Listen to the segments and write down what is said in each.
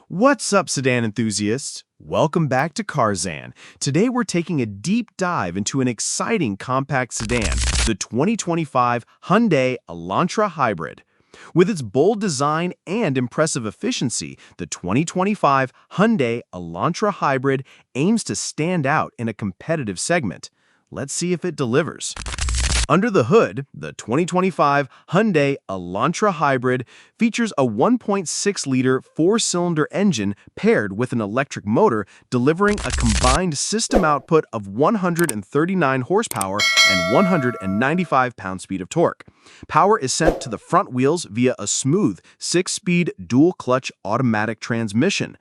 What's up, sedan enthusiasts? Welcome back to Carzan. Today we're taking a deep dive into an exciting compact sedan, the 2025 Hyundai Elantra Hybrid. With its bold design and impressive efficiency, the 2025 Hyundai Elantra Hybrid aims to stand out in a competitive segment. Let's see if it delivers. Under the hood, the 2025 Hyundai Elantra Hybrid features a 1.6-liter four-cylinder engine paired with an electric motor, delivering a combined system output of 139 horsepower and 195 pound-feet of torque. Power is sent to the front wheels via a smooth 6-speed dual-clutch automatic transmission,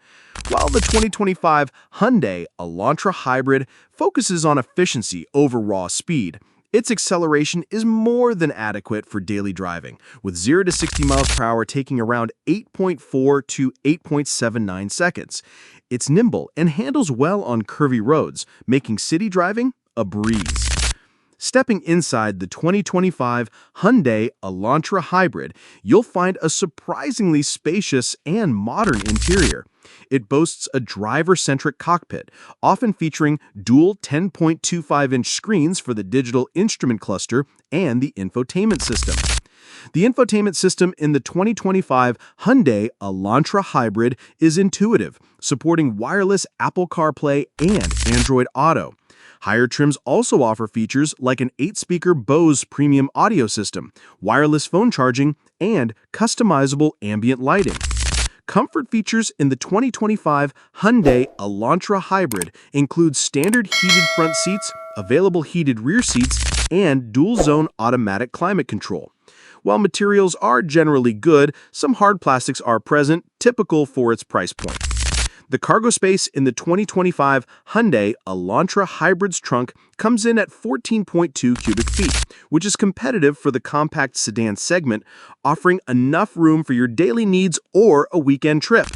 while the 2025 Hyundai Elantra Hybrid focuses on efficiency over raw speed. Its acceleration is more than adequate for daily driving, with 0 to 60 miles per hour taking around 8.4 to 8.79 seconds. It's nimble and handles well on curvy roads, making city driving a breeze. Stepping inside the 2025 Hyundai Elantra Hybrid, you'll find a surprisingly spacious and modern interior. It boasts a driver-centric cockpit, often featuring dual 10.25-inch screens for the digital instrument cluster and the infotainment system. The infotainment system in the 2025 Hyundai Elantra Hybrid is intuitive, supporting wireless Apple CarPlay and Android Auto. Higher trims also offer features like an 8-speaker Bose premium audio system, wireless phone charging, and customizable ambient lighting. Comfort features in the 2025 Hyundai Elantra Hybrid include standard heated front seats, available heated rear seats, and dual-zone automatic climate control. While materials are generally good, some hard plastics are present, typical for its price point. The cargo space in the 2025 Hyundai Elantra Hybrid's trunk comes in at 14.2 cubic feet, which is competitive for the compact sedan segment, offering enough room for your daily needs or a weekend trip.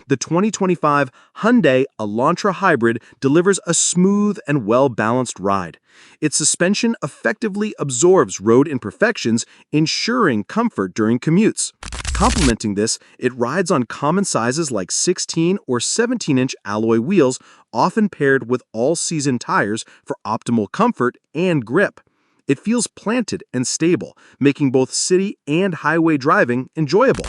The 2025 Hyundai Elantra Hybrid delivers a smooth and well-balanced ride. Its suspension effectively absorbs road imperfections, ensuring comfort during commutes. Complementing this, it rides on common sizes like 16 or 17-inch alloy wheels, often paired with all-season tires for optimal comfort and grip. It feels planted and stable, making both city and highway driving enjoyable.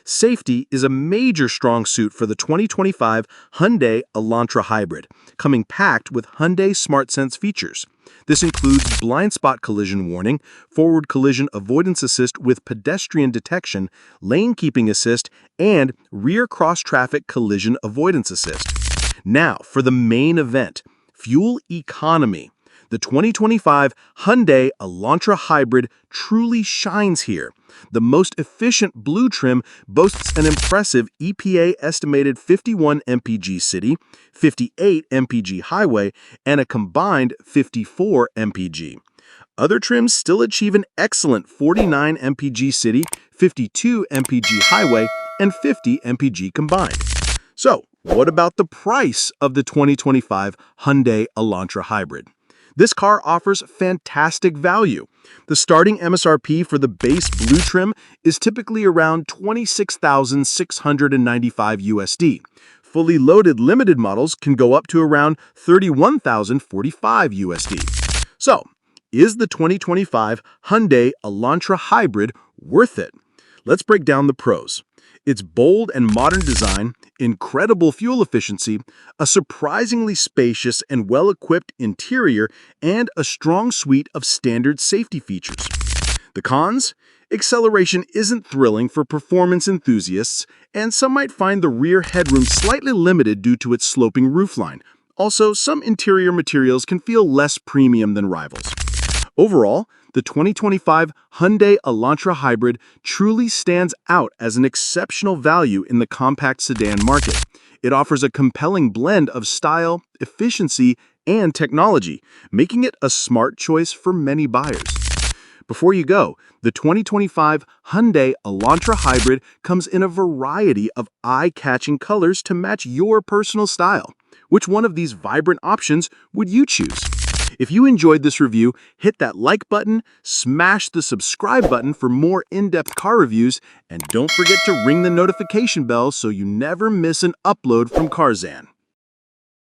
Safety is a major strong suit for the 2025 Hyundai Elantra Hybrid, coming packed with Hyundai SmartSense features. This includes blind spot collision warning, forward collision avoidance assist with pedestrian detection, lane keeping assist, and rear cross-traffic collision avoidance assist. Now, for the main event, fuel economy. The 2025 Hyundai Elantra Hybrid truly shines here. The most efficient blue trim boasts an impressive EPA-estimated 51 mpg city, 58 mpg highway, and a combined 54 mpg. Other trims still achieve an excellent 49 mpg city, 52 mpg highway, and 50 mpg combined. So, what about the price of the 2025 Hyundai Elantra Hybrid? This car offers fantastic value. The starting MSRP for the base blue trim is typically around $26,695 USD. Fully loaded limited models can go up to around $31,045 USD. So, is the 2025 Hyundai Elantra Hybrid worth it? Let's break down the pros. Its bold and modern design, incredible fuel efficiency, a surprisingly spacious and well-equipped interior, and a strong suite of standard safety features. The cons? Acceleration isn't thrilling for performance enthusiasts, and some might find the rear headroom slightly limited due to its sloping roofline. Also, some interior materials can feel less premium than rivals. Overall, the 2025 Hyundai Elantra Hybrid truly stands out as an exceptional value in the compact sedan market. It offers a compelling blend of style, efficiency, and technology, making it a smart choice for many buyers. Before you go, the 2025 Hyundai Elantra Hybrid comes in a variety of eye-catching colors to match your personal style. Which one of these vibrant options would you choose? If you enjoyed this review, hit that like button, smash the subscribe button for more in-depth car reviews, and don't forget to ring the notification bell so you never miss an upload from Carzan.